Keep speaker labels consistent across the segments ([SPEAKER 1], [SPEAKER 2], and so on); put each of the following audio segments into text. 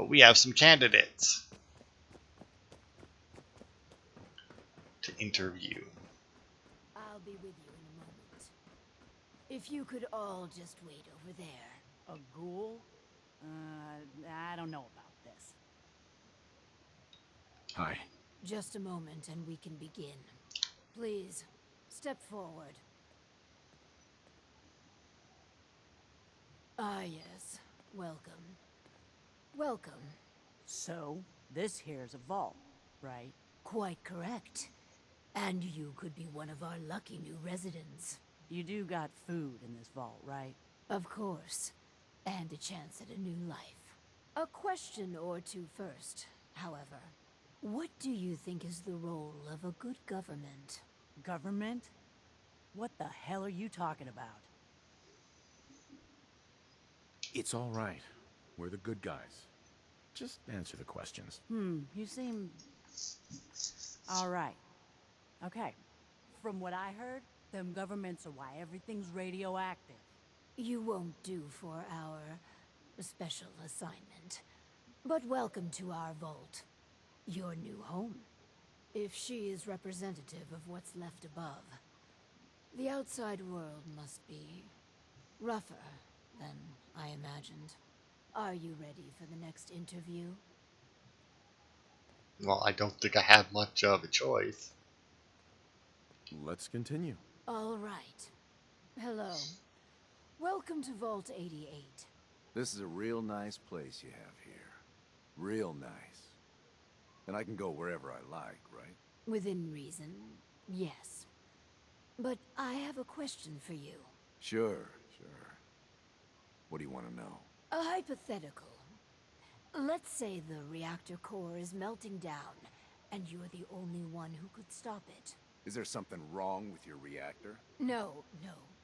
[SPEAKER 1] But we have some candidates to interview.
[SPEAKER 2] I'll be with you in a moment. If you could all just wait over there.
[SPEAKER 3] A ghoul? I don't know about this.
[SPEAKER 4] Hi.
[SPEAKER 2] Just a moment and we can begin. Please, step forward. Ah, yes. Welcome. Welcome.
[SPEAKER 3] So, this here's a vault, right?
[SPEAKER 2] Quite correct. And you could be one of our lucky new residents.
[SPEAKER 3] You do got food in this vault, right?
[SPEAKER 2] Of course. And a chance at a new life. A question or two first, however. What do you think is the role of a good government?
[SPEAKER 3] Government? What the hell are you talking about?
[SPEAKER 4] It's all right. We're the good guys. Just answer the questions.
[SPEAKER 3] You seem... All right. Okay. From what I heard, them governments are why everything's radioactive.
[SPEAKER 2] You won't do for our special assignment. But welcome to our vault. Your new home. If she is representative of what's left above, the outside world must be rougher than I imagined. Are you ready for the next interview?
[SPEAKER 1] Well, I don't think I have much of a choice.
[SPEAKER 4] Let's continue.
[SPEAKER 2] All right. Hello. Welcome to Vault 88.
[SPEAKER 5] This is a real nice place you have here. Real nice. And I can go wherever I like, right?
[SPEAKER 2] Within reason, yes. But I have a question for you.
[SPEAKER 5] Sure. What do you want to know?
[SPEAKER 2] A hypothetical. Let's say the reactor core is melting down, and you're the only one who could stop it.
[SPEAKER 5] Is there something wrong with your reactor?
[SPEAKER 2] No,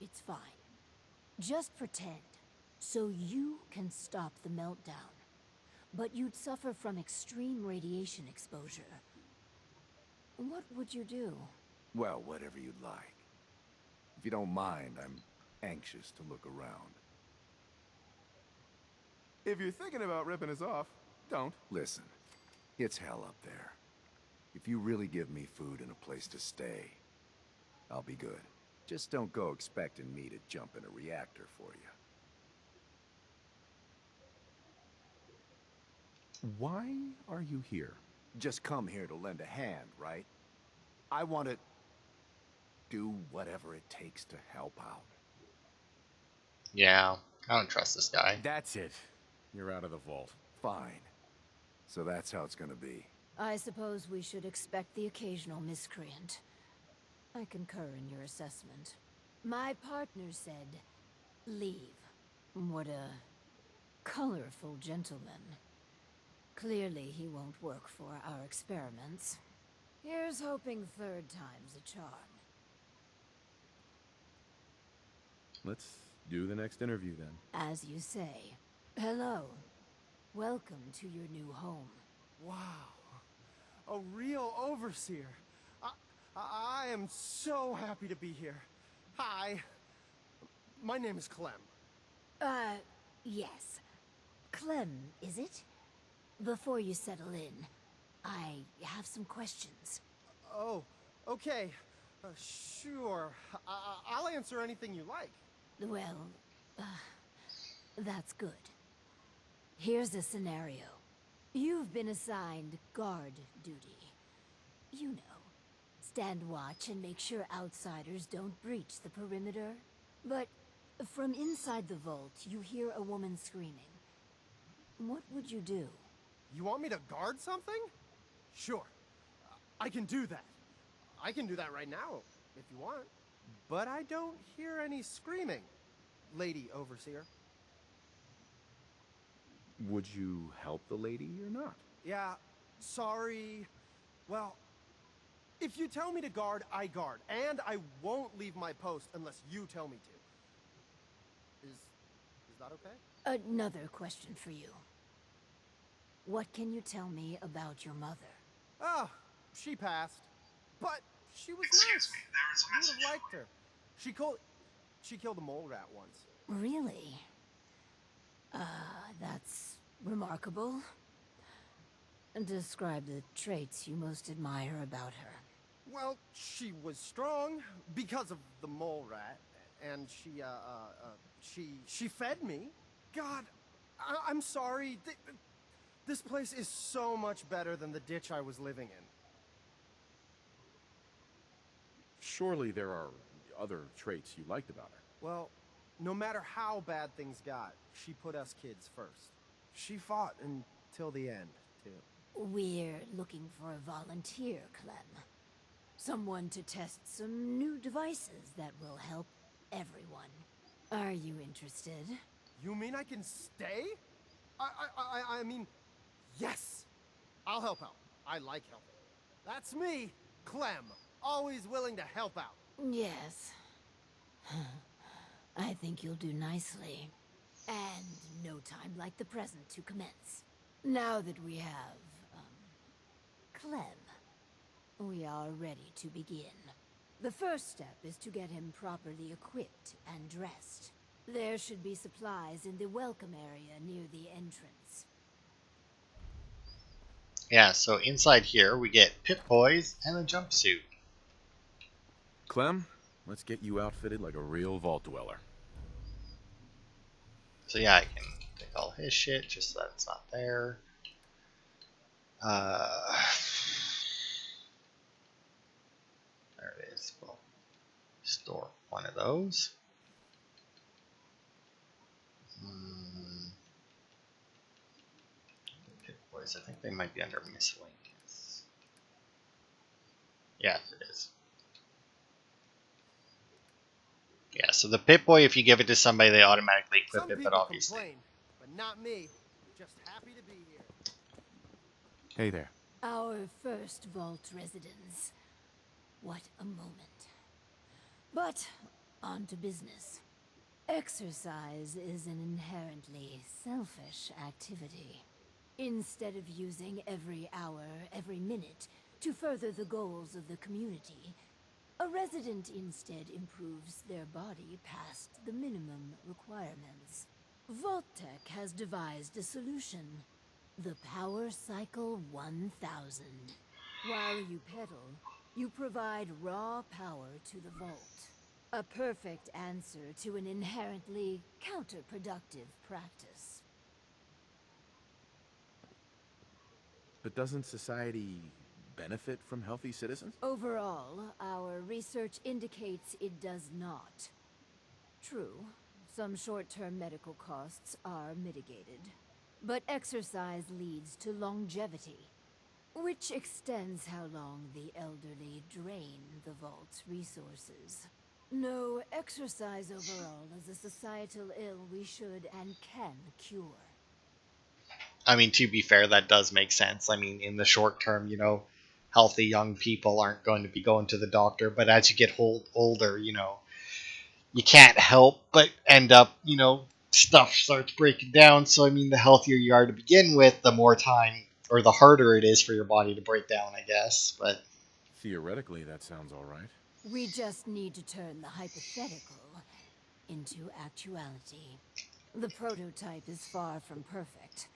[SPEAKER 2] it's fine. Just pretend, so you can stop the meltdown. But you'd suffer from extreme radiation exposure. What would you do?
[SPEAKER 5] Well, whatever you'd like. If you don't mind, I'm anxious to look around.
[SPEAKER 6] If you're thinking about ripping us off, don't.
[SPEAKER 5] Listen, it's hell up there. If you really give me food and a place to stay, I'll be good. Just don't go expecting me to jump in a reactor for you.
[SPEAKER 4] Why are you here?
[SPEAKER 5] Just come here to lend a hand, right? I want to do whatever it takes to help out.
[SPEAKER 1] Yeah, I don't trust this guy.
[SPEAKER 4] That's it. You're out of the vault.
[SPEAKER 5] Fine. So that's how it's gonna be.
[SPEAKER 2] I suppose we should expect the occasional miscreant. I concur in your assessment. My partner said, leave. What a colorful gentleman. Clearly he won't work for our experiments. Here's hoping third time's a charm.
[SPEAKER 4] Let's do the next interview then.
[SPEAKER 2] As you say. Hello. Welcome to your new home.
[SPEAKER 6] Wow. A real overseer. I am so happy to be here. Hi. My name is Clem.
[SPEAKER 2] Yes. Clem, is it? Before you settle in, I have some questions.
[SPEAKER 6] Oh, okay. Sure. I'll answer anything you like.
[SPEAKER 2] Well, that's good. Here's a scenario. You've been assigned guard duty. You know, stand watch and make sure outsiders don't breach the perimeter. But from inside the vault, you hear a woman screaming. What would you do?
[SPEAKER 6] You want me to guard something? Sure. I can do that. I can do that right now, if you want. But I don't hear any screaming, Lady Overseer.
[SPEAKER 4] Would you help the lady or not?
[SPEAKER 6] Yeah, sorry. Well, if you tell me to guard, I guard. And I won't leave my post unless you tell me to. Is that okay?
[SPEAKER 2] Another question for you. What can you tell me about your mother?
[SPEAKER 6] Oh, she passed. But she was nice. You would have liked her. She killed a mole rat once.
[SPEAKER 2] Really? That's remarkable. Describe the traits you most admire about her.
[SPEAKER 6] Well, she was strong because of the mole rat, and she fed me. God, I'm sorry. This place is so much better than the ditch I was living in.
[SPEAKER 4] Surely there are other traits you liked about her.
[SPEAKER 6] Well, no matter how bad things got, she put us kids first. She fought until the end, too.
[SPEAKER 2] We're looking for a volunteer, Clem. Someone to test some new devices that will help everyone. Are you interested?
[SPEAKER 6] You mean I can stay? I mean, yes! I'll help out. I like helping. That's me, Clem. Always willing to help out.
[SPEAKER 2] Yes. I think you'll do nicely. And no time like the present to commence. Now that we have, Clem, we are ready to begin. The first step is to get him properly equipped and dressed. There should be supplies in the welcome area near the entrance.
[SPEAKER 1] Yeah, so inside here we get Pip-Boys and a jumpsuit.
[SPEAKER 4] Clem, let's get you outfitted like a real vault dweller.
[SPEAKER 1] So yeah, I can take all his shit just so that it's not there. There it is. We'll store one of those. Pip-Boys, I think they might be under miscellaneous. Yeah, it is. Yeah, so the Pip-Boy, if you give it to somebody, they automatically equip
[SPEAKER 6] Some
[SPEAKER 1] it, but
[SPEAKER 6] people
[SPEAKER 1] obviously.
[SPEAKER 6] complain, but not me. Just happy to be here.
[SPEAKER 4] Hey there.
[SPEAKER 2] Our first vault residence. What a moment. But, on to business. Exercise is an inherently selfish activity. Instead of using every hour, every minute, to further the goals of the community, a resident instead improves their body past the minimum requirements. Vault-Tec has devised a solution. The Power Cycle 1000. While you pedal, you provide raw power to the vault. A perfect answer to an inherently counterproductive practice.
[SPEAKER 4] But doesn't society benefit from healthy citizens?
[SPEAKER 2] Overall, our research indicates it does not. True, some short-term medical costs are mitigated. But exercise leads to longevity, which extends how long the elderly drain the vault's resources. No, exercise overall is a societal ill we should and can cure.
[SPEAKER 1] I mean, to be fair, that does make sense. I mean, in the short term, healthy young people aren't going to be going to the doctor, but as you get older, you can't help but end up, stuff starts breaking down. So, I mean, the healthier you are to begin with, the more time or the harder it is for your body to break down, I guess. But
[SPEAKER 4] Theoretically, that sounds all right.
[SPEAKER 2] We just need to turn the hypothetical into actuality. The prototype is far from perfect.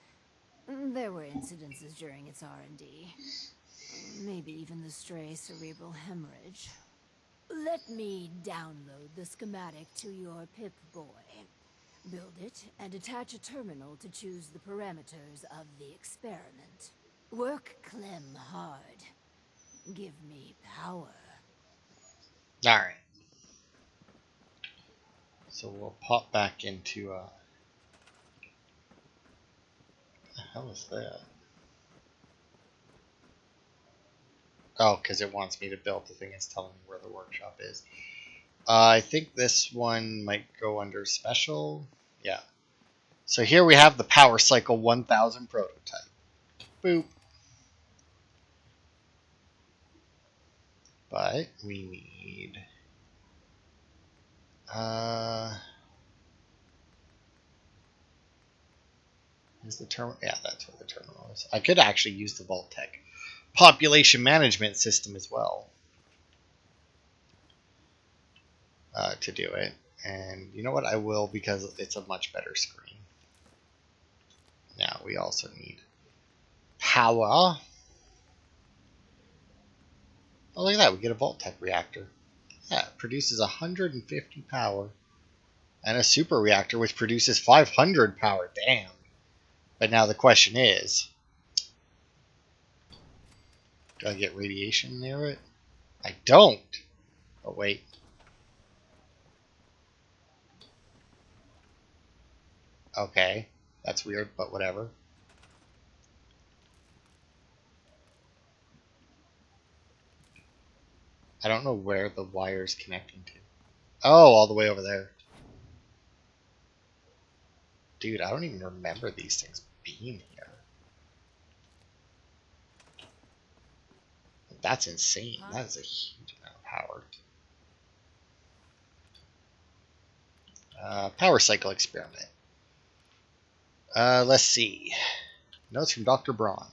[SPEAKER 2] There were incidences during its R&D. Maybe even the stray cerebral hemorrhage. Let me download the schematic to your Pip-Boy. Build it and attach a terminal to choose the parameters of the experiment. Work Clem hard. Give me power.
[SPEAKER 1] all right. So we'll pop back into. What the hell is that? Oh, because it wants me to build the thing. It's telling me where the workshop is. I think this one might go under special. Yeah. So here we have the Power Cycle 1000 prototype. Boop. But we need... is the terminal? Yeah, that's where the terminal is. I could actually use the Vault-Tec population management system as well to do it. And you know what? I will, because it's a much better screen. Now we also need power. Oh, look at that. We get a Vault-Tec reactor. Yeah, it produces 150 power. And a super reactor, which produces 500 power. Damn. But now the question is, do I get radiation near it? I don't. Oh, wait. Okay. That's weird, but whatever. I don't know where the wire's connecting to. Oh, all the way over there. Dude, I don't even remember these things being here. That's insane.
[SPEAKER 3] Huh?
[SPEAKER 1] That is a huge amount of power. Power cycle experiment. Let's see. Notes from Dr. Braun.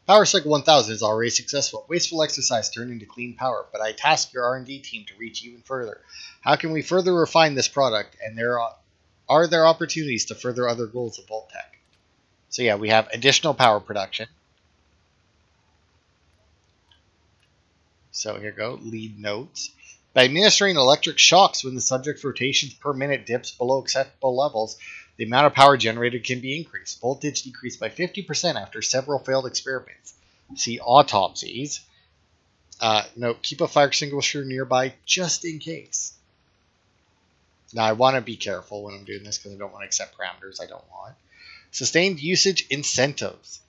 [SPEAKER 1] Power Cycle 1000 is already successful. Wasteful exercise turned into clean power, but I task your R&D team to reach even further. How can we further refine this product, and are there opportunities to further other goals of Vault-Tec? So yeah, we have additional power production. So here we go, lead notes. By administering electric shocks when the subject's rotations per minute dips below acceptable levels, the amount of power generated can be increased. Voltage decreased by 50% after several failed experiments. See autopsies. Note, keep a fire extinguisher nearby just in case. Now, I want to be careful when I'm doing this because I don't want to accept parameters I don't want. Sustained usage incentives.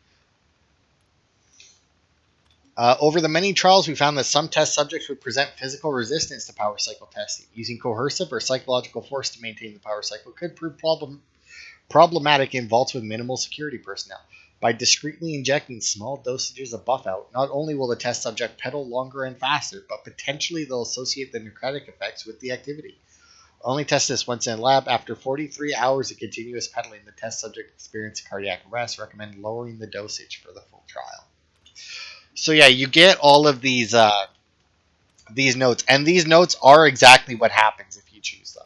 [SPEAKER 1] Over the many trials, we found that some test subjects would present physical resistance to power cycle testing. Using coercive or psychological force to maintain the power cycle could prove problematic in vaults with minimal security personnel. By discreetly injecting small dosages of buff out, not only will the test subject pedal longer and faster, but potentially they'll associate the necrotic effects with the activity. Only test this once in a lab. After 43 hours of continuous pedaling, the test subject experienced cardiac arrest. Recommend lowering the dosage for the full trial. So yeah, you get all of these notes, and these notes are exactly what happens if you choose them.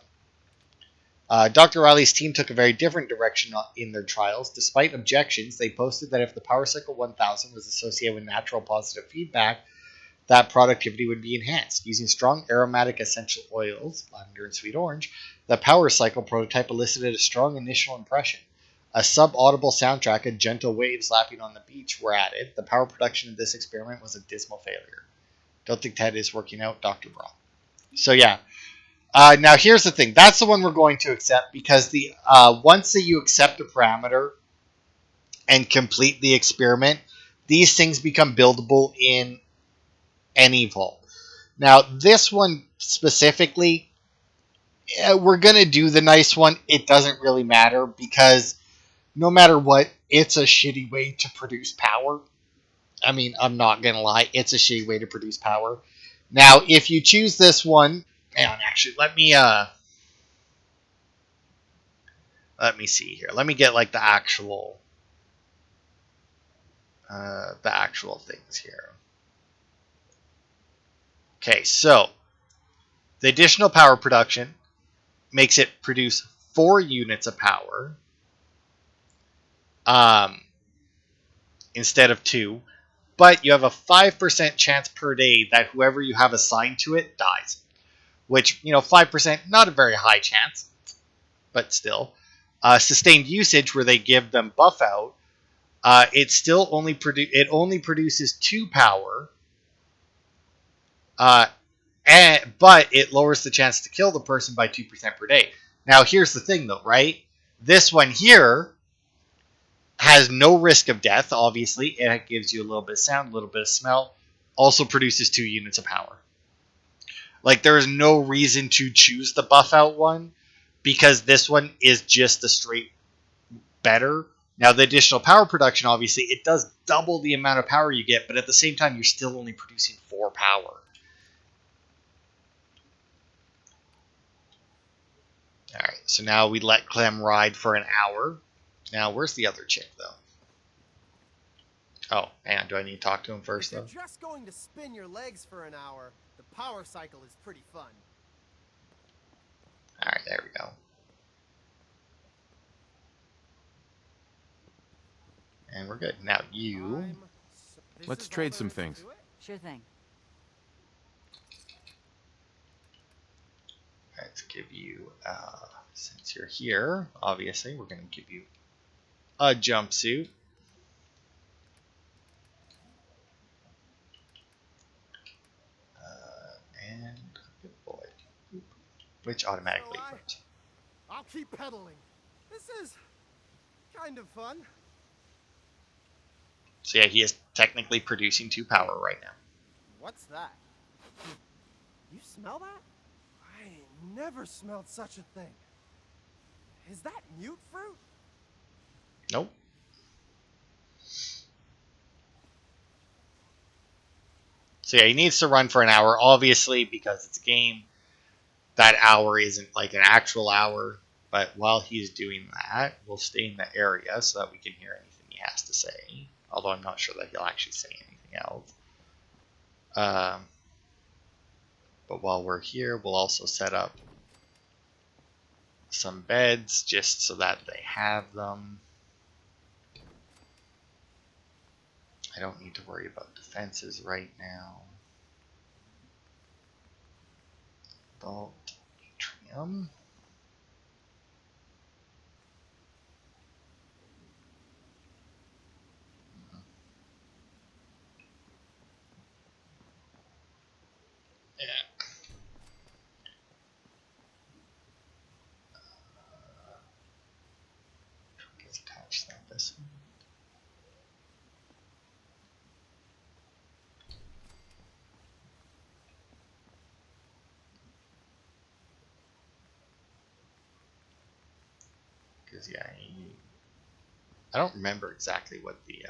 [SPEAKER 1] Dr. Riley's team took a very different direction in their trials. Despite objections, they posted that if the Power Cycle 1000 was associated with natural positive feedback, that productivity would be enhanced. Using strong aromatic essential oils, lavender and sweet orange, the Power Cycle prototype elicited a strong initial impression. A sub-audible soundtrack and gentle waves lapping on the beach were added. The power production of this experiment was a dismal failure. Don't think that is working out, Dr. Braun. So yeah. Now here's the thing. That's the one we're going to accept because the once that you accept a parameter and complete the experiment, these things become buildable in any vault. Now this one specifically, we're going to do the nice one. It doesn't really matter because no matter what, it's a shitty way to produce power. I mean, I'm not going to lie. It's a shitty way to produce power. Now, if you choose this one, man, actually, let me see here. Let me get like the actual things here. Okay, so the additional power production makes it produce 4 units of power instead of 2, but you have a 5% chance per day that whoever you have assigned to it dies. Which, 5%, not a very high chance, but still. Sustained usage, where they give them buff out, it still only produces 2 power, but it lowers the chance to kill the person by 2% per day. Now, here's the thing, though, right? This one here has no risk of death, obviously. It gives you a little bit of sound, a little bit of smell. Also produces 2 units of power. Like, there is no reason to choose the buff out one because this one is just a straight better. Now, the additional power production, obviously, it does double the amount of power you get, but at the same time, you're still only producing 4 power. Alright, so now we let Clem ride for an hour. Now, where's the other chick, though? Oh, hang on, do I need to talk to him first,
[SPEAKER 6] If
[SPEAKER 1] though?
[SPEAKER 6] you're just going to spin your legs for an hour, the power cycle is pretty fun.
[SPEAKER 1] Alright, there we go. And we're good. Now you.
[SPEAKER 6] This
[SPEAKER 4] Let's
[SPEAKER 6] is all
[SPEAKER 4] trade
[SPEAKER 6] there
[SPEAKER 4] some
[SPEAKER 6] is to
[SPEAKER 4] things.
[SPEAKER 6] it?
[SPEAKER 3] Sure thing.
[SPEAKER 1] Let's give you, since you're here, obviously, we're going to give you a jumpsuit. And good boy, which
[SPEAKER 6] So
[SPEAKER 1] automatically equips.
[SPEAKER 6] I'll keep pedaling. This is kind of fun.
[SPEAKER 1] So yeah, he is technically producing 2 power right now.
[SPEAKER 6] What's that? You smell that? I ain't never smelled such a thing. Is that mute fruit?
[SPEAKER 1] Nope. So yeah, he needs to run for an hour, obviously, because it's a game. That hour isn't like an actual hour, but while he's doing that, we'll stay in the area so that we can hear anything he has to say. Although I'm not sure that he'll actually say anything else. But while we're here, we'll also set up some beds just so that they have them. I don't need to worry about defenses right now. Vault atrium. Yeah. Let's attach that this one. Because yeah, I don't remember exactly what the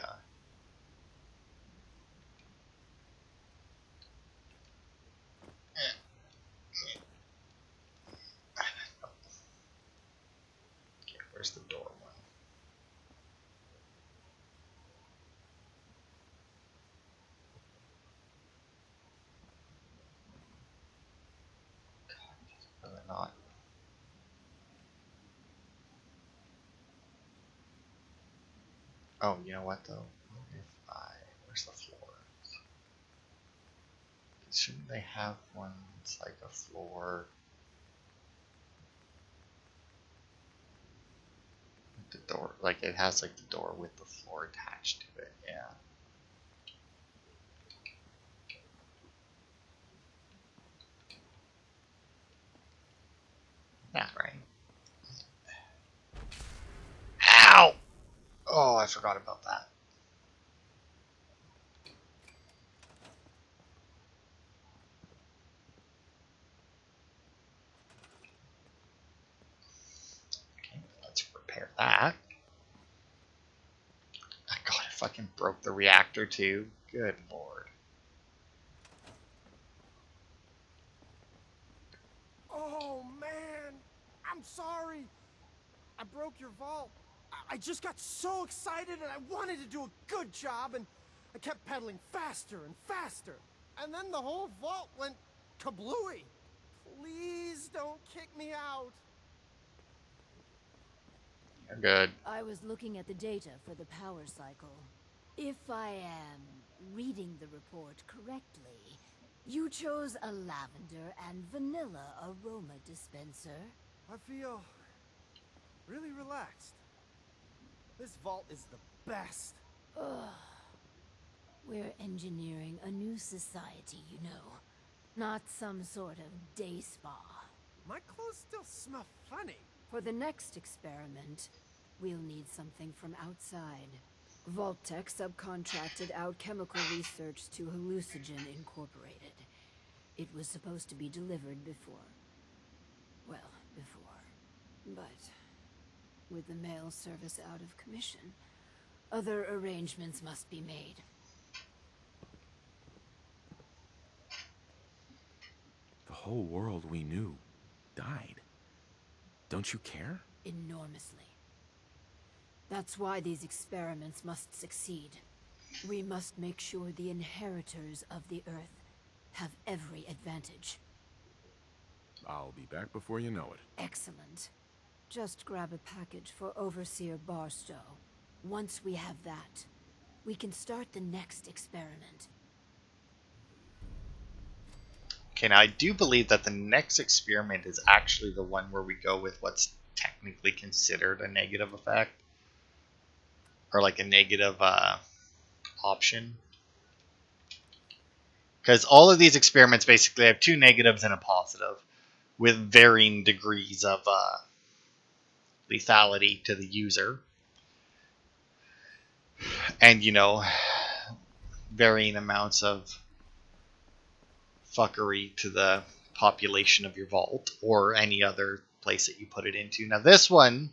[SPEAKER 1] okay, where's the door one? Really not. Oh, you know what though? What if where's the floor? Shouldn't they have one that's like a floor? The door, like it has like the door with the floor attached to it. Yeah. That right. Ow! Oh, I forgot about that. Okay, let's repair that. God, I fucking broke the reactor too. Good lord.
[SPEAKER 6] Oh man, I'm sorry. I broke your vault. I just got so excited and I wanted to do a good job and I kept pedaling faster and faster. And then the whole vault went kablooey. Please don't kick me out.
[SPEAKER 1] You're good.
[SPEAKER 2] I was looking at the data for the power cycle. If I am reading the report correctly, you chose a lavender and vanilla aroma dispenser.
[SPEAKER 6] I feel really relaxed. This vault is the best.
[SPEAKER 2] Ugh. We're engineering a new society, you know. Not some sort of day spa.
[SPEAKER 6] My clothes still smell funny.
[SPEAKER 2] For the next experiment, we'll need something from outside. Vault-Tec subcontracted out chemical research to Hallucigen Incorporated. It was supposed to be delivered before. Well, before. But with the mail service out of commission, other arrangements must be made.
[SPEAKER 4] The whole world we knew died. Don't you care?
[SPEAKER 2] Enormously. That's why these experiments must succeed. We must make sure the inheritors of the Earth have every advantage.
[SPEAKER 4] I'll be back before you know it.
[SPEAKER 2] Excellent. Just grab a package for Overseer Barstow. Once we have that, we can start the next experiment.
[SPEAKER 1] Okay, now I do believe that the next experiment is actually the one where we go with what's technically considered a negative effect. Or like a negative option. Because all of these experiments basically have two negatives and a positive, with varying degrees of lethality to the user. And, you know, varying amounts of fuckery to the population of your vault or any other place that you put it into. Now, this one,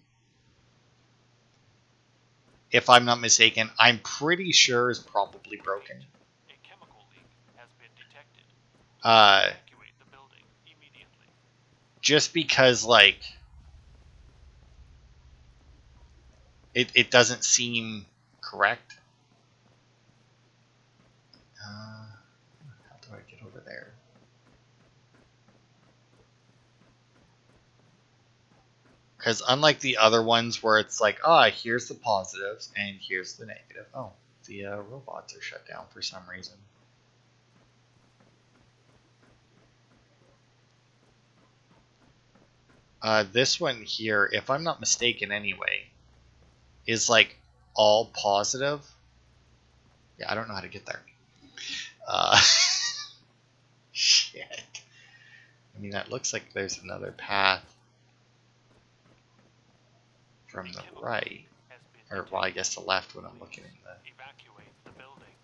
[SPEAKER 1] if I'm not mistaken, I'm pretty sure is probably broken.
[SPEAKER 7] A chemical leak has been detected.
[SPEAKER 1] Uh,
[SPEAKER 7] Evacuate the building immediately.
[SPEAKER 1] just because, like, it doesn't seem correct. How do I get over there? Because unlike the other ones where it's like, here's the positives and here's the negative. Oh, the robots are shut down for some reason. This one here, if I'm not mistaken anyway, is like all positive. Yeah, I don't know how to get there. Shit. I mean, that looks like there's another path from the right. Or, well, I guess the left when I'm looking in the...
[SPEAKER 7] Evacuate the building.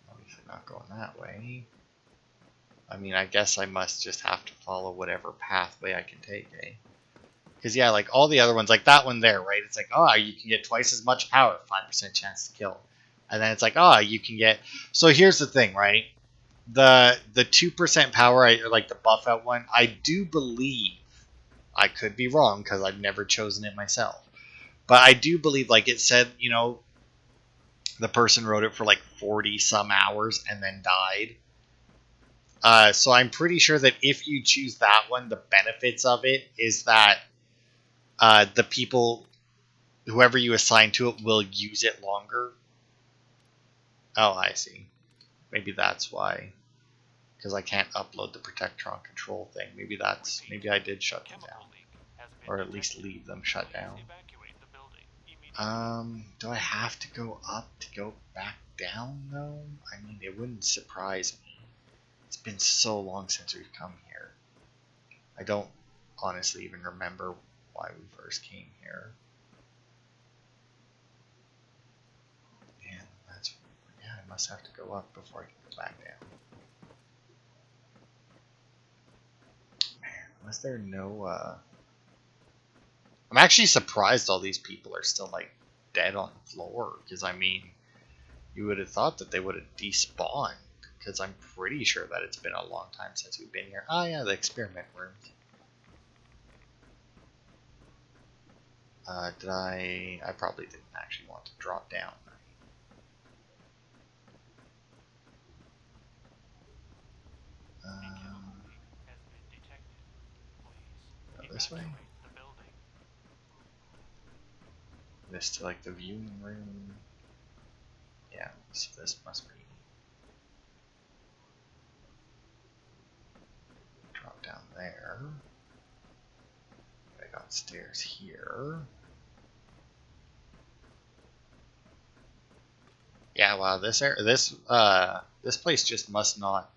[SPEAKER 1] Obviously not going that way. I mean, I guess I must just have to follow whatever pathway I can take, eh? Because, yeah, like all the other ones, like that one there, right? It's like, you can get twice as much power, 5% chance to kill. And then it's like, you can get... So here's the thing, right? The 2% power, like the buff out one, I do believe, I could be wrong because I've never chosen it myself, but I do believe, like it said, you know, the person wrote it for like 40 some hours and then died. So I'm pretty sure that if you choose that one, the benefits of it is that the people, whoever you assign to it, will use it longer. Oh, I see. Maybe that's why. Because I can't upload the Protectron control thing. Maybe I did shut them down. Or at least leave them shut down. Do I have to go up to go back down, though? I mean, it wouldn't surprise me. It's been so long since we've come here. I don't honestly even remember why we first came here. Man, I must have to go up before I can go back down. Man, was there no, I'm actually surprised all these people are still, like, dead on the floor, because, I mean, you would have thought that they would have despawned, because I'm pretty sure that it's been a long time since we've been here. Oh, yeah, the experiment rooms. I probably didn't actually want to drop down. Go this way? This to, like, the viewing room. Yeah, so this must be... Drop down there. I got stairs here. Yeah, wow, this place just must not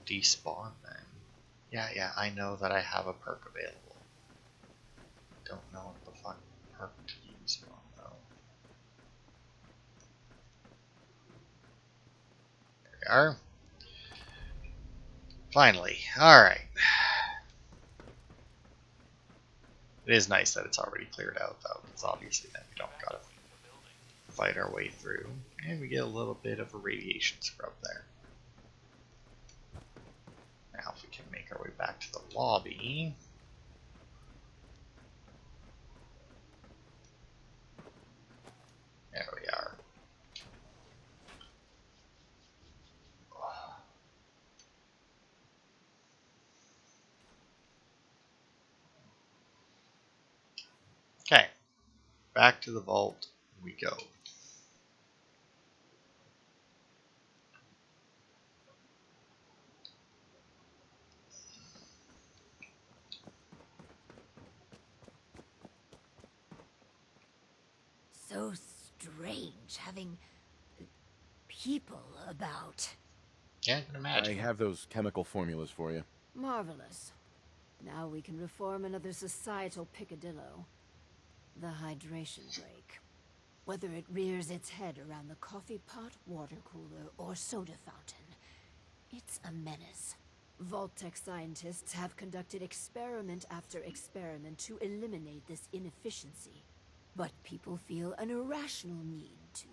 [SPEAKER 1] despawn then. Yeah, I know that I have a perk available. Don't know what the fuck perk to use it on though. There we are. Finally. Alright. It is nice that it's already cleared out though, because obviously then we don't gotta fight our way through. And we get a little bit of a radiation scrub there. Now if we can make our way back to the lobby. There we are. Okay, back to the vault we go.
[SPEAKER 2] So strange having people about.
[SPEAKER 1] Yeah, I can
[SPEAKER 4] I
[SPEAKER 1] imagine.
[SPEAKER 4] have those chemical formulas for you.
[SPEAKER 2] Marvelous. Now we can reform another societal picadillo. The hydration break. Whether it rears its head around the coffee pot, water cooler, or soda fountain, it's a menace. Vault-Tec scientists have conducted experiment after experiment to eliminate this inefficiency. But people feel an irrational need to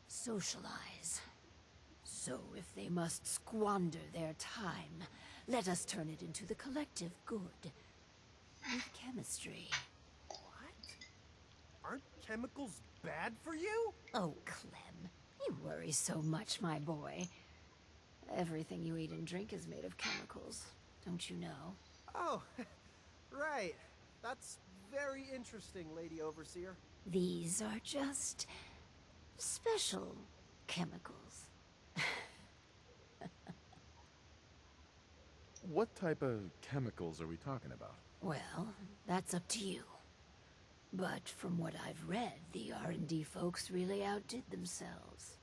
[SPEAKER 2] socialize. So if they must squander their time, let us turn it into the collective good. With chemistry.
[SPEAKER 6] What? Aren't chemicals bad for you?
[SPEAKER 2] Oh, Clem, you worry so much, my boy. Everything you eat and drink is made of chemicals, don't you know?
[SPEAKER 6] Oh, right. That's very interesting, Lady Overseer.
[SPEAKER 2] These are just special chemicals.
[SPEAKER 4] What type of chemicals are we talking about?
[SPEAKER 2] Well, that's up to you. But from what I've read, the R&D folks really outdid themselves.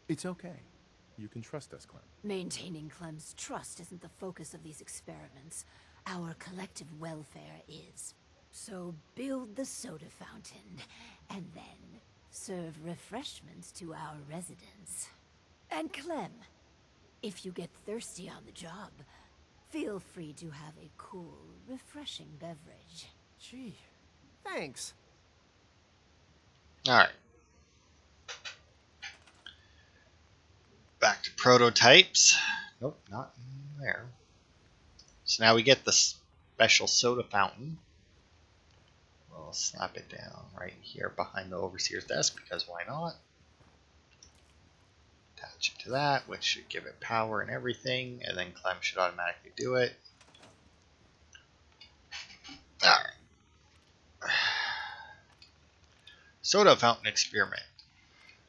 [SPEAKER 4] It's okay. You can trust us, Clem.
[SPEAKER 2] Maintaining Clem's trust isn't the focus of these experiments. Our collective welfare is. So build the soda fountain, and then serve refreshments to our residents. And Clem, if you get thirsty on the job, feel free to have a cool, refreshing beverage.
[SPEAKER 6] Gee, thanks.
[SPEAKER 1] All right. Back to prototypes. Nope, not in there. So now we get the special soda fountain. We'll slap it down right here behind the overseer's desk because why not? Attach it to that, which should give it power and everything, and then Clem should automatically do it. Alright. Soda fountain experiment.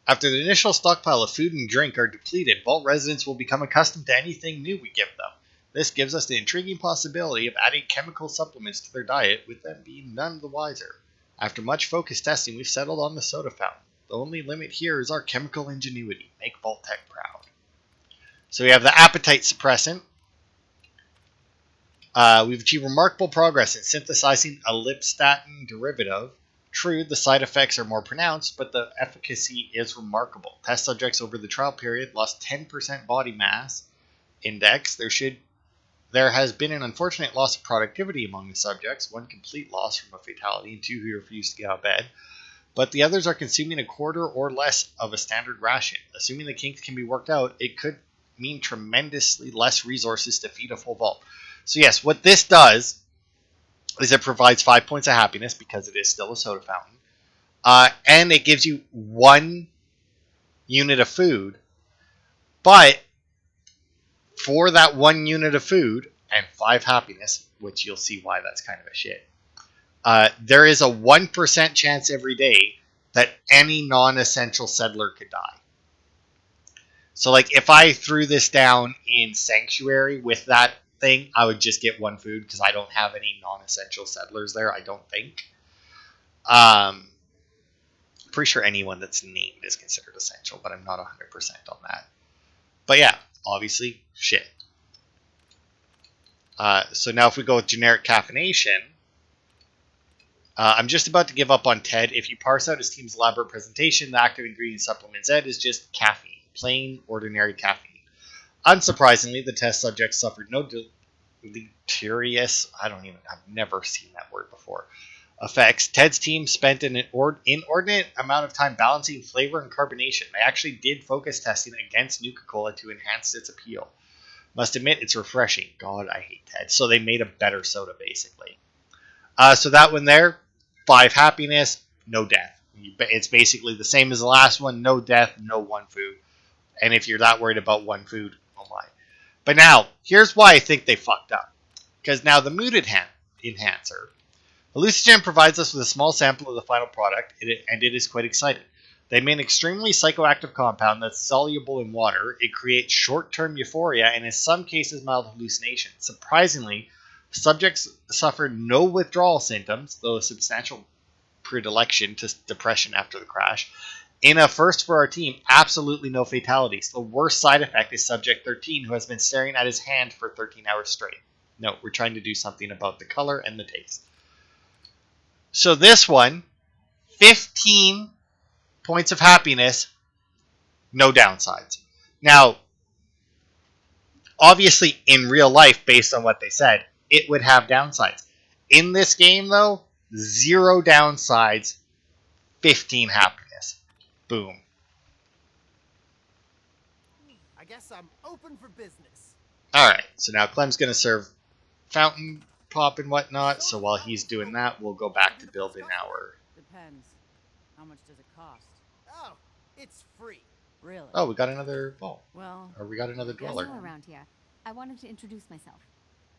[SPEAKER 1] After the initial stockpile of food and drink are depleted, Vault residents will become accustomed to anything new we give them. This gives us the intriguing possibility of adding chemical supplements to their diet, with them being none the wiser. After much focused testing, we've settled on the soda fountain. The only limit here is our chemical ingenuity. Make Vault-Tec proud. So we have the appetite suppressant. We've achieved remarkable progress in synthesizing a lipstatin derivative. True, the side effects are more pronounced, but the efficacy is remarkable. Test subjects over the trial period lost 10% body mass index. There has been an unfortunate loss of productivity among the subjects, one complete loss from a fatality and two who refused to get out of bed. But the others are consuming a quarter or less of a standard ration. Assuming the kinks can be worked out, it could mean tremendously less resources to feed a full vault. So yes, what this does is it provides 5 points of happiness because it is still a soda fountain. And it gives you 1 unit of food. But for that 1 unit of food and 5 happiness, which you'll see why that's kind of a shit, there is a 1% chance every day that any non-essential settler could die. So, like, if I threw this down in Sanctuary with that thing, I would just get 1 food because I don't have any non-essential settlers there, I don't think. Pretty sure anyone that's named is considered essential, but I'm not 100% on that. But yeah, obviously, shit. So now if we go with generic caffeination, I'm just about to give up on Ted. If you parse out his team's elaborate presentation, the active ingredient supplement Z is just caffeine. Plain, ordinary caffeine. Unsurprisingly, the test subjects suffered no deleterious, I've never seen that word before, effects. Ted's team spent an inordinate amount of time balancing flavor and carbonation. They actually did focus testing against Nuka-Cola to enhance its appeal. Must admit, it's refreshing. God, I hate Ted. So they made a better soda, basically. So that one there, 5 happiness, no death. It's basically the same as the last one. No death, no 1 food. And if you're not worried about 1 food, oh my. But now, here's why I think they fucked up. Because now the muted hen enhancer. Hallucinogen provides us with a small sample of the final product, and it is quite exciting. They made an extremely psychoactive compound that's soluble in water. It creates short-term euphoria and in some cases mild hallucinations. Surprisingly, subjects suffered no withdrawal symptoms, though a substantial predilection to depression after the crash. In a first for our team, absolutely no fatalities. The worst side effect is Subject 13, who has been staring at his hand for 13 hours straight. No, we're trying to do something about the color and the taste. So this one, 15 points of happiness, no downsides. Now, obviously, in real life, based on what they said, it would have downsides. In this game, though, 0 downsides, 15 happiness. Boom.
[SPEAKER 6] I guess I'm open for business.
[SPEAKER 1] Alright, so now Clem's going to serve fountain pop and whatnot, so while he's doing that, we'll go back to building our...
[SPEAKER 3] Depends. How much does it cost?
[SPEAKER 6] Oh, it's free.
[SPEAKER 3] Really?
[SPEAKER 1] Oh, we got another ball.
[SPEAKER 3] Well,
[SPEAKER 1] Or we got another
[SPEAKER 3] guess
[SPEAKER 1] dweller.
[SPEAKER 2] New around here. I wanted to introduce myself.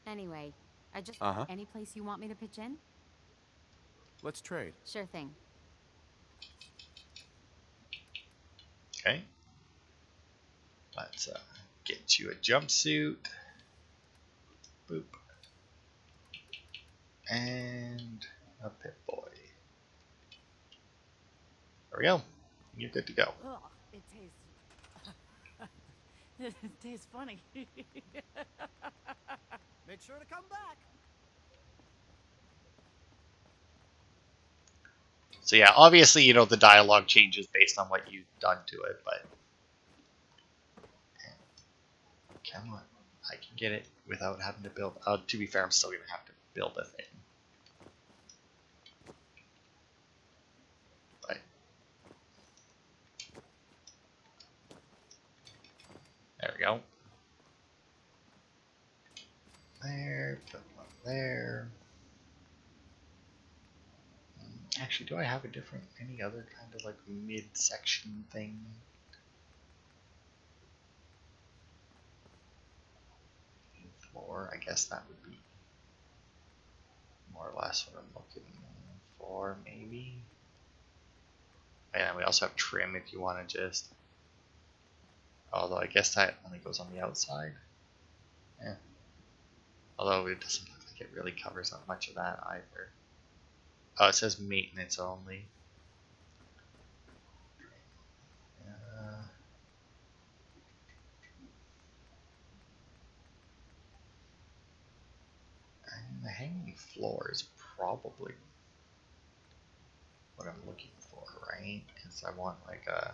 [SPEAKER 2] Anyway, I just any place you want me to pitch in?
[SPEAKER 4] Let's trade.
[SPEAKER 2] Sure thing.
[SPEAKER 1] Okay. Let's get you a jumpsuit. Boop. And a Pip-Boy. There we go. You're good to go.
[SPEAKER 3] ugh, it tastes. It tastes funny.
[SPEAKER 6] Make sure to come back.
[SPEAKER 1] So yeah, obviously, you know, the dialogue changes based on what you've done to it, but... Come on. I can get it without having to build... to be fair, I'm still going to have to build a thing. But... There we go. There, put one there. Actually, do I have a different, any other kind of like mid-section thing? Floor, I guess that would be more or less what I'm looking for, maybe. And we also have trim if you want to just, although I guess that only goes on the outside. Yeah. Although it doesn't look like it really covers up much of that either. Oh, it says maintenance only. And the hanging floor is probably what I'm looking for, right? Because I want like a...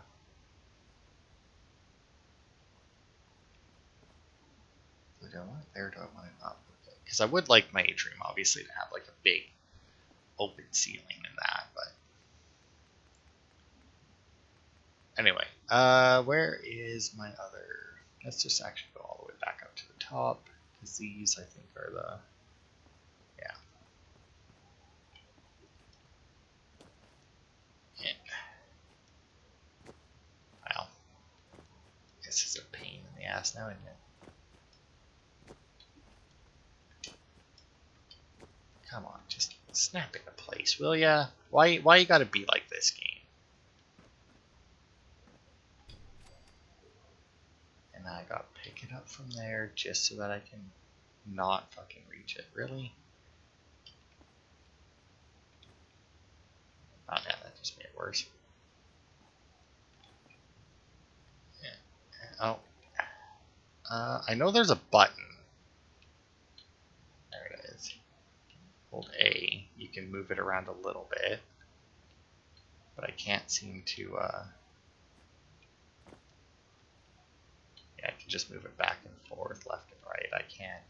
[SPEAKER 1] Do I want it there or do I want it up? Because I would like my atrium, obviously, to have like a big open ceiling in that, but... Anyway, where is my other... Let's just actually go all the way back up to the top, because these, I think, are the... Yeah. Yeah. Well, this is a pain in the ass now, isn't it? Come on, just snap into place, will ya? Why you gotta be like this, game? And I gotta pick it up from there just so that I can not fucking reach it. Really? Oh, yeah, that just made it worse. Yeah. Oh. I know there's a button. There it is. Hold A. You can move it around a little bit. But I can't seem to, Yeah, I can just move it back and forth, left and right. I can't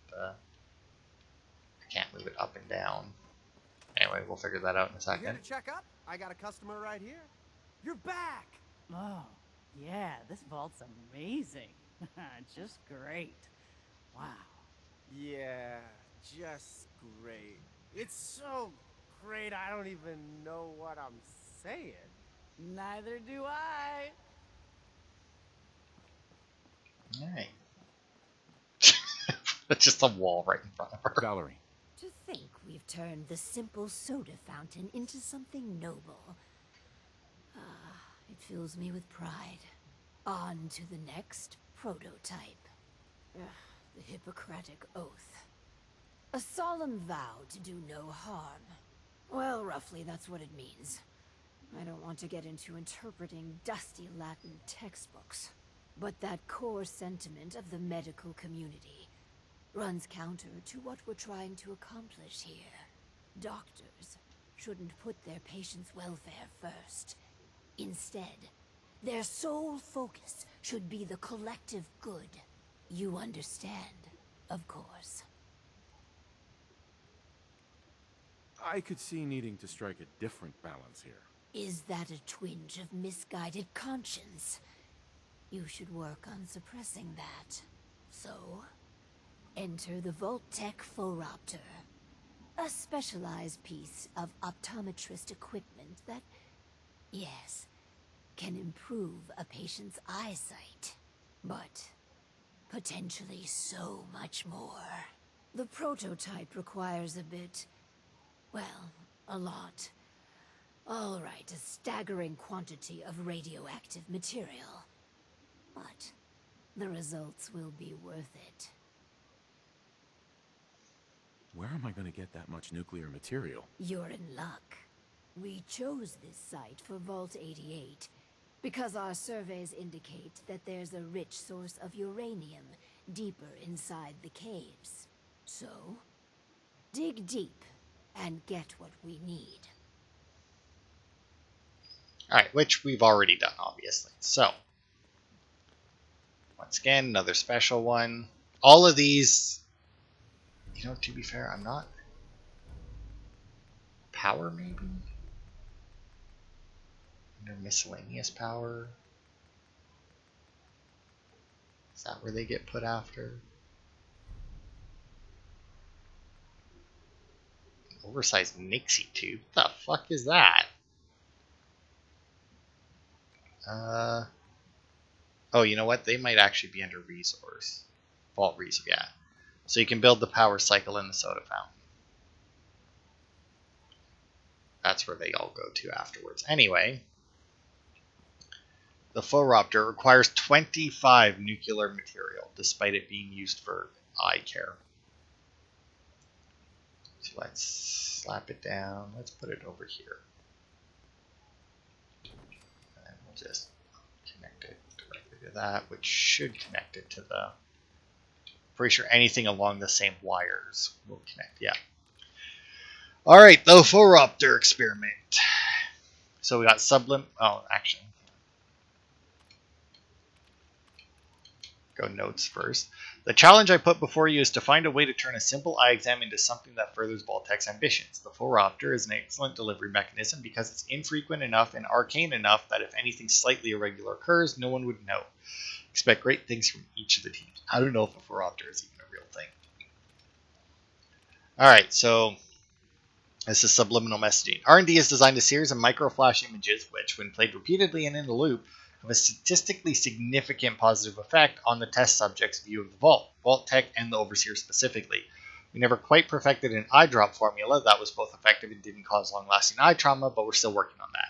[SPEAKER 1] move it up and down. Anyway, we'll figure that out in a
[SPEAKER 6] You
[SPEAKER 1] second.
[SPEAKER 6] here to check up? I got a customer right here. You're back!
[SPEAKER 3] Oh, yeah, this vault's amazing. Just great. Wow.
[SPEAKER 6] Yeah, just great. It's so great I don't even know what I'm saying.
[SPEAKER 3] Neither do I.
[SPEAKER 1] Alright. That's just a wall right in front of her.
[SPEAKER 4] Valerie.
[SPEAKER 2] To think we've We've turned the simple soda fountain into something noble. It fills me with pride. On to the next prototype. Ugh, the Hippocratic Oath. A solemn vow to do no harm. Well, roughly that's what it means. I don't want to get into interpreting dusty Latin textbooks. But that core sentiment of the medical community runs counter to what we're trying to accomplish here. Doctors shouldn't put their patients' welfare first. Instead, their sole focus should be the collective good. You understand, of course.
[SPEAKER 4] I could see needing to strike a different balance here.
[SPEAKER 2] Is that a twinge of misguided conscience? You should work on suppressing that. So, enter the Vault-Tec Phoropter. A specialized piece of optometrist equipment that, yes, can improve a patient's eyesight. But potentially so much more. The prototype requires a bit, well, a lot. All right, a staggering quantity of radioactive material. But the results will be worth it.
[SPEAKER 4] Where am I going to get that much nuclear material?
[SPEAKER 2] You're in luck. We chose this site for Vault 88 because our surveys indicate that there's a rich source of uranium deeper inside the caves. So, dig deep and get what we need.
[SPEAKER 1] Alright, which we've already done, obviously. So, once again, another special one. All of these, you know, to be fair, I'm not. Power, maybe? Under miscellaneous power? Is that where they get put after? Oversized Nixie tube? What the fuck is that? Oh, you know what? They might actually be under resource. Vault resource, yeah. So you can build the power cycle in the soda fountain. That's where they all go to afterwards. Anyway, the Phoropter requires 25 nuclear material, despite it being used for eye care. So let's slap it down. Let's put it over here. And we'll just connect it directly to that, which should connect it to the... Pretty sure anything along the same wires will connect. Yeah. Alright, the Phoropter experiment. So we got sublim... Oh, actually. Go notes first. The challenge I put before you is to find a way to turn a simple eye exam into something that furthers Vault-Tec's ambitions. The Phoropter is an excellent delivery mechanism because it's infrequent enough and arcane enough that if anything slightly irregular occurs, no one would know. Expect great things from each of the teams. I don't know if a Phoropter is even a real thing. Alright, so this is subliminal messaging. R&D has designed a series of microflash images which, when played repeatedly and in a loop, have a statistically significant positive effect on the test subject's view of the Vault, Vault-Tec, and the Overseer specifically. We never quite perfected an eye drop formula that was both effective and didn't cause long-lasting eye trauma, but we're still working on that.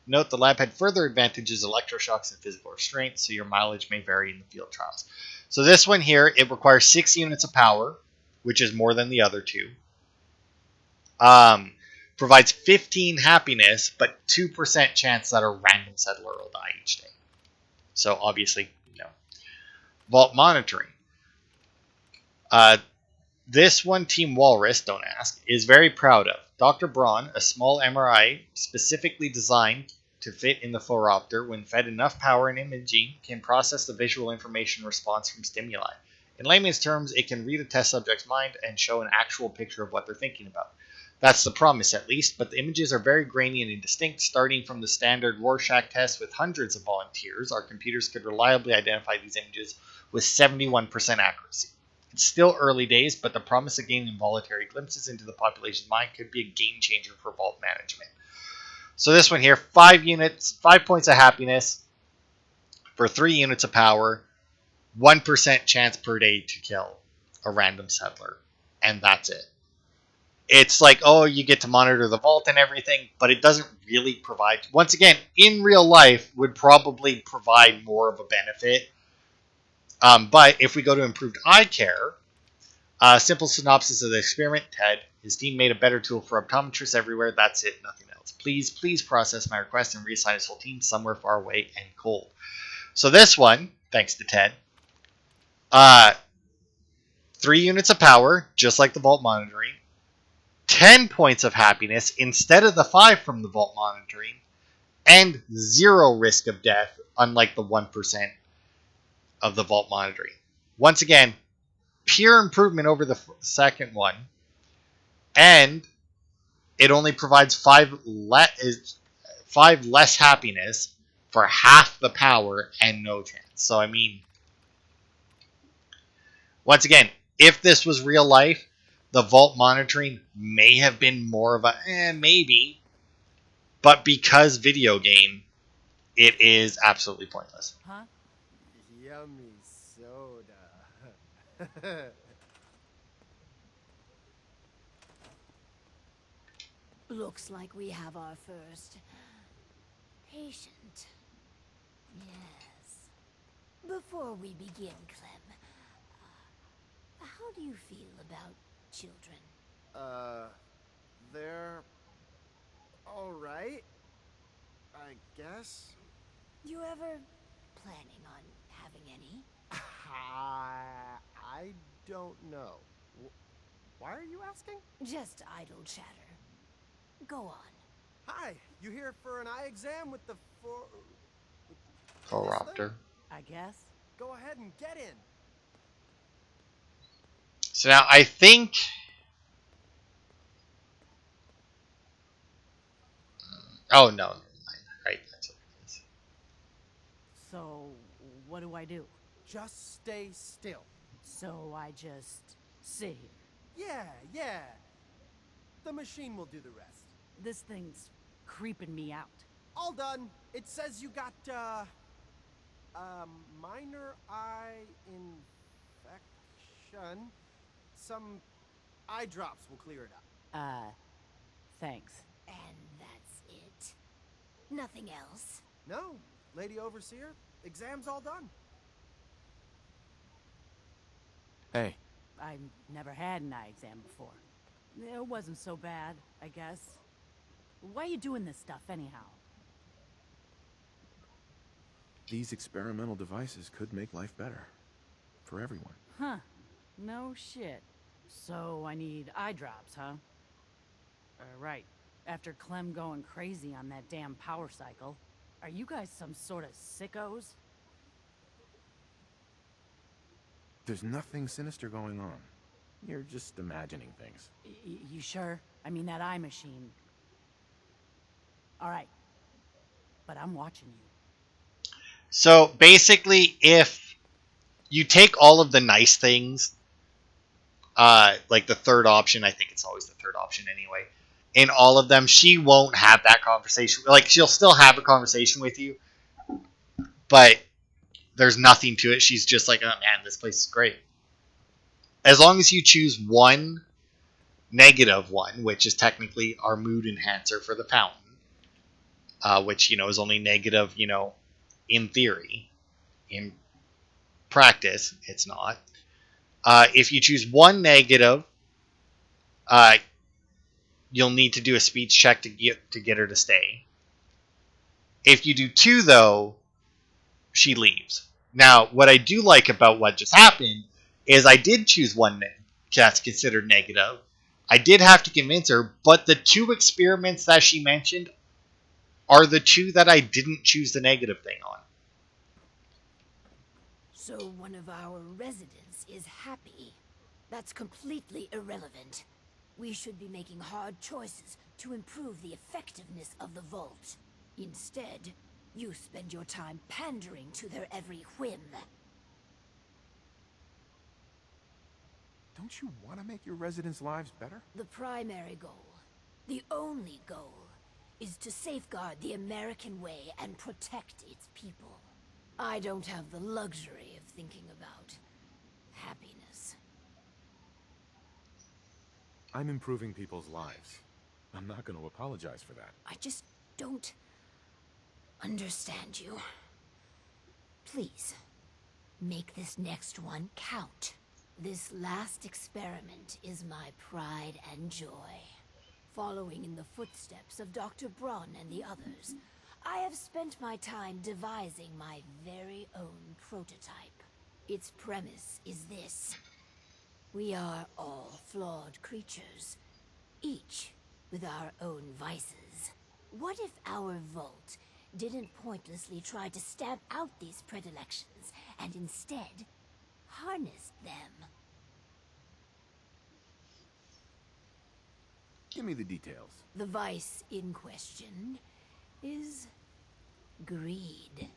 [SPEAKER 1] Note the lab had further advantages, electroshocks and physical restraint, so your mileage may vary in the field trials. So this one here, it requires 6 units of power, which is more than the other two. Provides 15 happiness, but 2% chance that a random settler will die each day. So obviously, no. Vault monitoring. This one, Team Walrus, don't ask, is very proud of. Dr. Braun, a small MRI specifically designed to fit in the Phoropter, when fed enough power and imaging, can process the visual information response from stimuli. In layman's terms, it can read a test subject's mind and show an actual picture of what they're thinking about. That's the promise, at least, but the images are very grainy and indistinct. Starting from the standard Rorschach test with hundreds of volunteers, our computers could reliably identify these images with 71% accuracy. It's still early days, but the promise of gaining involuntary glimpses into the population's mind could be a game changer for Vault management. So this one here, 5 points of happiness for 3 units of power, 1% chance per day to kill a random settler, and that's it. it's like, oh, you get to monitor the vault and everything, but it doesn't really provide. Once again, in real life, would probably provide more of a benefit. But if we go to improved eye care, simple synopsis of the experiment: Ted, his team made a better tool for optometrists everywhere. That's it, nothing else. Please process my request and reassign his whole team somewhere far away and cold. So this one, thanks to Ted, uh, 3 units of power, just like the vault monitoring. 10 points of happiness instead of the 5 from the vault monitoring, and 0 risk of death, unlike the 1% of the vault monitoring. Once again, pure improvement over the second one, and it only provides 5 less happiness for half the power and no chance. So, I mean, once again, if this was real life, the vault monitoring may have been more of a maybe, but because video game, it is absolutely pointless.
[SPEAKER 3] Huh?
[SPEAKER 6] Yummy soda.
[SPEAKER 2] Looks like we have our first patient. Yes. Before we begin, Clem, how do you feel about children?
[SPEAKER 6] uh, they're all right, I guess.
[SPEAKER 2] You ever planning on having any?
[SPEAKER 6] I don't know. Why are you asking?
[SPEAKER 2] Just idle chatter. Go on.
[SPEAKER 6] Hi, you here for an eye exam with the this thing?
[SPEAKER 1] Corruptor.
[SPEAKER 3] I guess.
[SPEAKER 6] Go ahead and get in.
[SPEAKER 1] So now I think. Oh no, never mind. Right, that's what it is.
[SPEAKER 3] So, what do I do?
[SPEAKER 6] Just stay still.
[SPEAKER 3] So I just sit here.
[SPEAKER 6] Yeah. The machine will do the rest.
[SPEAKER 3] This thing's creeping me out.
[SPEAKER 6] All done. It says you got, minor eye infection. Some eye drops will clear it up.
[SPEAKER 3] Thanks.
[SPEAKER 2] And that's it? Nothing else?
[SPEAKER 6] No, Lady Overseer, exam's all done.
[SPEAKER 4] Hey,
[SPEAKER 3] I never had an eye exam before. It wasn't so bad, I guess. Why are you doing this stuff, anyhow?
[SPEAKER 4] these experimental devices could make life better. For everyone.
[SPEAKER 3] Huh. No shit. So I need eye drops, huh? Right. After Clem going crazy on that damn power cycle. Are you guys some sort of sickos?
[SPEAKER 4] There's nothing sinister going on. You're just imagining things.
[SPEAKER 3] You sure? I mean, that eye machine. Alright. But I'm watching you.
[SPEAKER 1] So basically, if you take all of the nice things, like the third option, I think it's always the third option anyway. In all of them, she won't have that conversation. Like, she'll still have a conversation with you, but there's nothing to it. She's just like, oh man, this place is great. As long as you choose one negative one, which is technically our mood enhancer for the fountain, which, is only negative, in theory. In practice, it's not. If you choose one negative, you'll need to do a speech check to get her to stay. If you do two, though, she leaves. Now, what I do like about what just happened is I did choose one that's considered negative. I did have to convince her, but the 2 experiments that she mentioned are the 2 that I didn't choose the negative thing on.
[SPEAKER 2] So one of our residents is happy. That's completely irrelevant. We should be making hard choices to improve the effectiveness of the vault. Instead, you spend your time pandering to their every whim.
[SPEAKER 4] Don't you want to make your residents' lives better?
[SPEAKER 2] The primary goal, the only goal, is to safeguard the American way and protect its people. I don't have the luxury of thinking about happiness.
[SPEAKER 4] I'm improving people's lives. I'm not going to apologize for that.
[SPEAKER 2] I just don't understand you. Please, make this next one count. This last experiment is my pride and joy. Following in the footsteps of Dr. Braun and the others, I have spent my time devising my very own prototype. Its premise is this. We are all flawed creatures, each with our own vices. What if our Vault didn't pointlessly try to stamp out these predilections, and instead harnessed them?
[SPEAKER 4] Give me the details.
[SPEAKER 2] The vice in question is greed.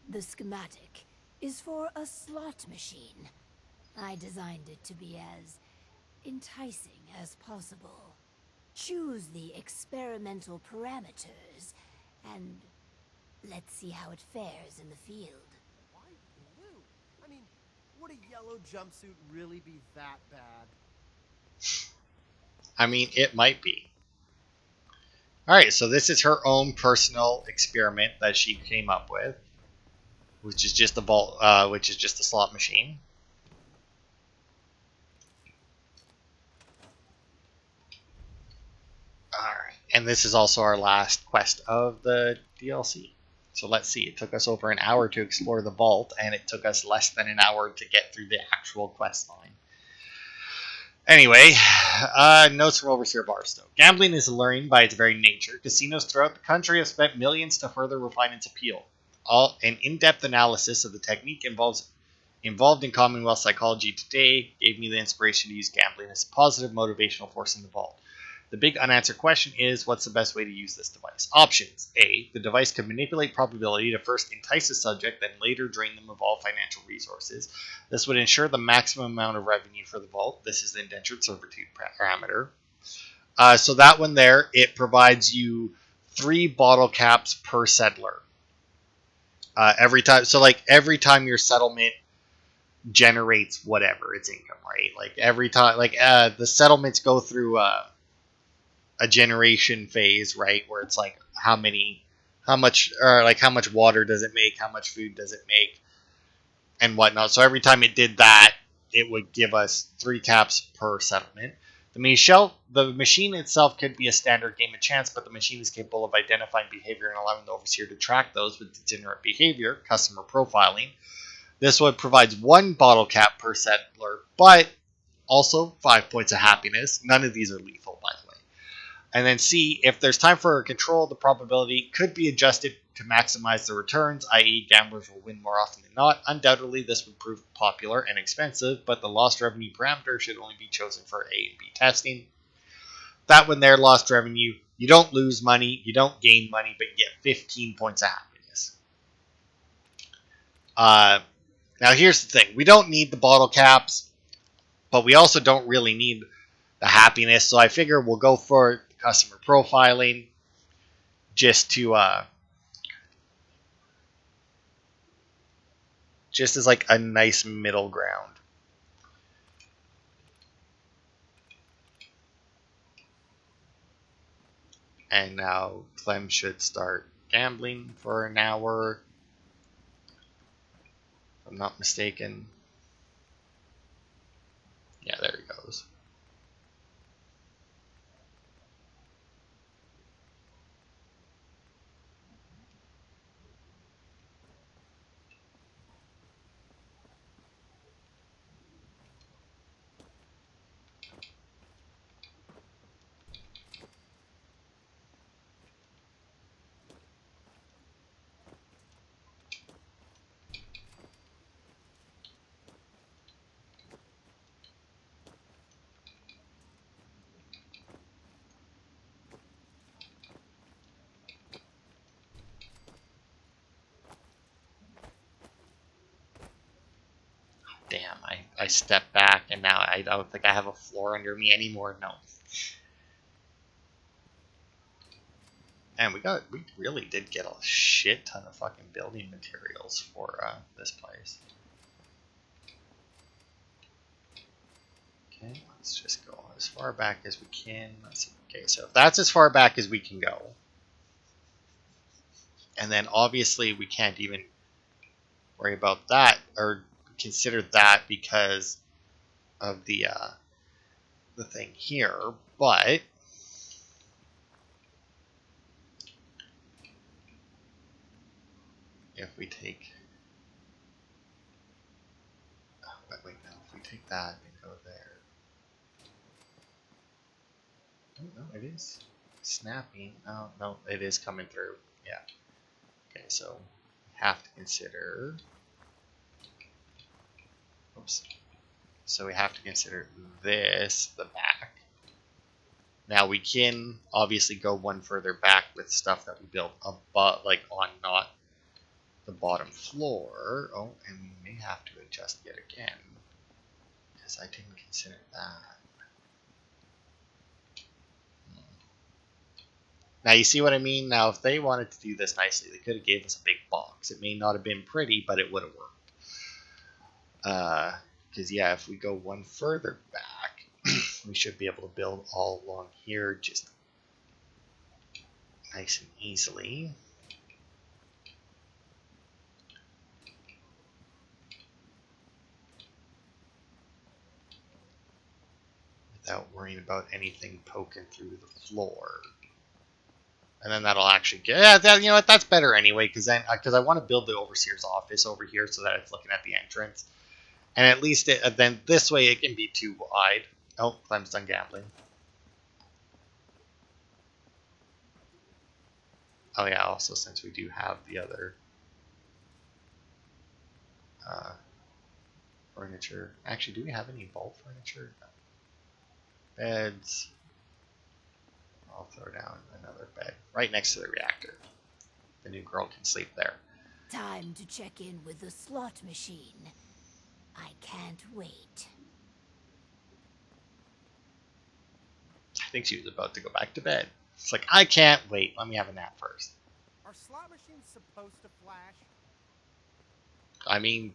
[SPEAKER 2] The schematic is for a slot machine. I designed it to be as enticing as possible. Choose the experimental parameters, and let's see how it fares in the field.
[SPEAKER 6] Why blue? I mean, would a yellow jumpsuit really be that bad?
[SPEAKER 1] I mean, it might be. All right, so this is her own personal experiment that she came up with, which is just the vault, which is just a slot machine. All right, and this is also our last quest of the DLC. So let's see. It took us over an hour to explore the vault, and it took us less than an hour to get through the actual quest line. Anyway, notes from Overseer Barstow. Gambling is alluring by its very nature. Casinos throughout the country have spent millions to further refine its appeal. An in-depth analysis of the technique involved in Commonwealth psychology today gave me the inspiration to use gambling as a positive motivational force in the vault. The big unanswered question is, what's the best way to use this device? Options. A. The device could manipulate probability to first entice a subject, then later drain them of all financial resources. This would ensure the maximum amount of revenue for the vault. This is the indentured servitude parameter. So that one there, it provides you 3 bottle caps per settler. Every time, so like every time your settlement generates whatever its income, right? Like every time, like the settlements go through a generation phase, right, where it's like how much water does it make, how much food does it make, and whatnot. So every time it did that, it would give us 3 caps per settlement. The machine itself could be a standard game of chance, but the machine is capable of identifying behavior and allowing the overseer to track those with degenerate behavior, customer profiling. This one provides 1 bottle cap per settler, but also 5 points of happiness. None of these are lethal, by the way. And then C, if there's time for control, the probability could be adjusted to maximize the returns, i.e. gamblers will win more often than not. Undoubtedly, this would prove popular and expensive, but the lost revenue parameter should only be chosen for A and B testing. That one there, lost revenue, you don't lose money, you don't gain money, but you get 15 points of happiness. Now here's the thing, we don't need the bottle caps, but we also don't really need the happiness, so I figure we'll go for customer profiling just as like a nice middle ground. And now Clem should start gambling for an hour, if I'm not mistaken. Yeah, there he goes. Damn, I stepped back and now I don't think I have a floor under me anymore. No. And we really did get a shit ton of fucking building materials for this place. Okay, let's Let's just go as far back as we can. Let's see. Okay, so if that's as far back as we can go, and then obviously we can't even worry about that or consider that because of the thing here. But if we take, wait, no, if we take that and go there, oh no, it is snapping. Oh no, it is coming through. Yeah. Okay, so we have to consider. Oops. So we have to consider this the back. Now we can obviously go one further back with stuff that we built above, like on not the bottom floor. Oh, and we may have to adjust yet again because I didn't consider that. Now you see what I mean? Now if they wanted to do this nicely, they could have gave us a big box. It may not have been pretty, but it would have worked. Because yeah, if we go one further back, we should be able to build all along here just nice and easily. Without worrying about anything poking through the floor. And then that'll actually get, yeah, that, you know what, that's better anyway, because I want to build the overseer's office over here so that it's looking at the entrance. And at least then this way it can be too wide. Oh, Clem's done gambling. Oh yeah, also since we do have the other furniture. Actually, do we have any vault furniture? No. Beds. I'll throw down another bed right next to the reactor. The new girl can sleep there.
[SPEAKER 2] Time to check in with the slot machine. I can't wait.
[SPEAKER 1] I think she was about to go back to bed. It's like, I can't wait. Let me have a nap first.
[SPEAKER 6] Are slot machines supposed to flash?
[SPEAKER 1] I mean,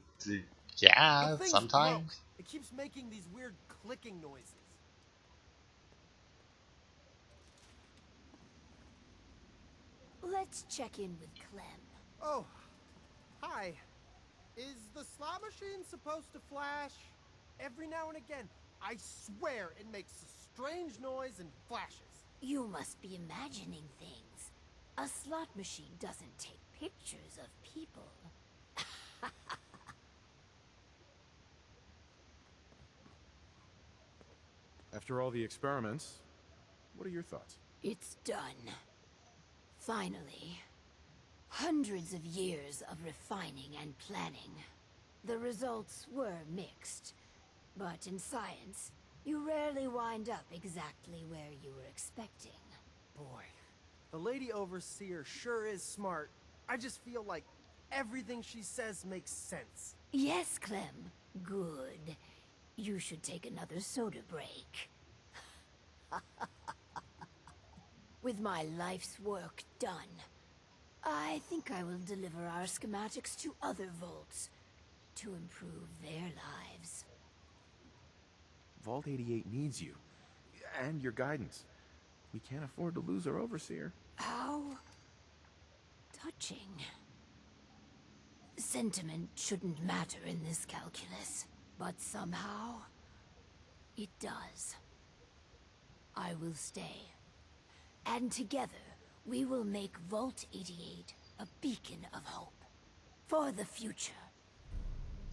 [SPEAKER 1] yeah,
[SPEAKER 6] The thing's
[SPEAKER 1] sometimes.
[SPEAKER 6] broke. It keeps making these weird clicking noises.
[SPEAKER 2] Let's check in with Clem.
[SPEAKER 6] Oh, hi. Is the slot machine supposed to flash? Every now and again, I swear it makes a strange noise and flashes.
[SPEAKER 2] You must be imagining things. A slot machine doesn't take pictures of people.
[SPEAKER 4] After all the experiments, what are your thoughts?
[SPEAKER 2] It's done. Finally. Hundreds of years of refining and planning. The results were mixed. But in science, you rarely wind up exactly where you were expecting.
[SPEAKER 6] Boy, the lady overseer sure is smart. I just feel like everything she says makes sense.
[SPEAKER 2] Yes, Clem. Good. You should take another soda break. With my life's work done, I think I will deliver our schematics to other vaults to improve their lives.
[SPEAKER 4] Vault 88 needs you, and your guidance. We can't afford to lose our overseer.
[SPEAKER 2] How touching. Sentiment shouldn't matter in this calculus, but somehow it does. I will stay. And together, we will make Vault 88 a beacon of hope for the future.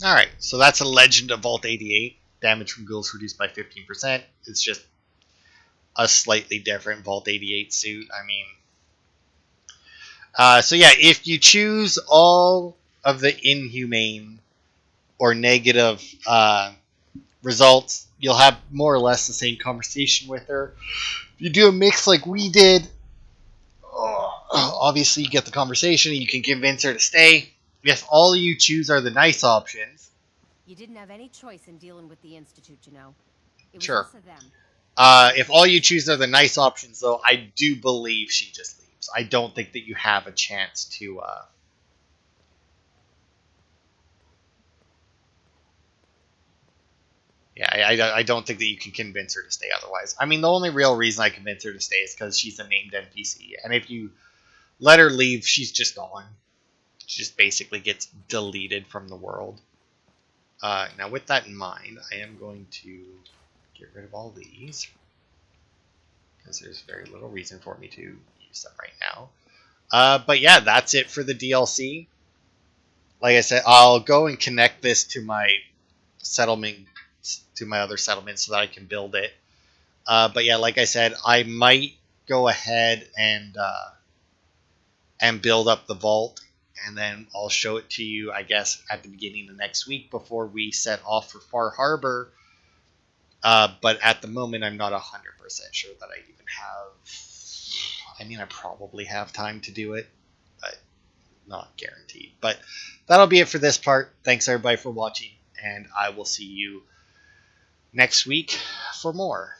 [SPEAKER 1] Alright, so that's a Legend of Vault 88. Damage from ghouls reduced by 15%. It's just a slightly different Vault 88 suit. I mean, so yeah, if you choose all of the inhumane or negative results, you'll have more or less the same conversation with her. If you do a mix like we did, obviously you get the conversation and you can convince her to stay. If all you choose are the nice options,
[SPEAKER 8] You didn't have any choice in dealing with the Institute, you know. It was
[SPEAKER 1] sure.
[SPEAKER 8] us or them.
[SPEAKER 1] If all you choose are the nice options, though, I do believe she just leaves. I don't think that you have a chance to. Yeah, I don't think that you can convince her to stay otherwise. I mean, the only real reason I convince her to stay is because she's a named NPC. And if you let her leave, she's just gone. She just basically gets deleted from the world. Now, with that in mind, I am going to get rid of all these, because there's very little reason for me to use them right now. But yeah, that's it for the DLC. Like I said, I'll go and connect this to my settlement, to my other settlement, so that I can build it. But yeah, like I said, I might go ahead and build up the vault, and then I'll show it to you, I guess, at the beginning of next week before we set off for Far Harbor. But at the moment, I'm not 100% sure that I even have. I mean, I probably have time to do it, but not guaranteed. But that'll be it for this part. Thanks everybody for watching, and I will see you next week for more.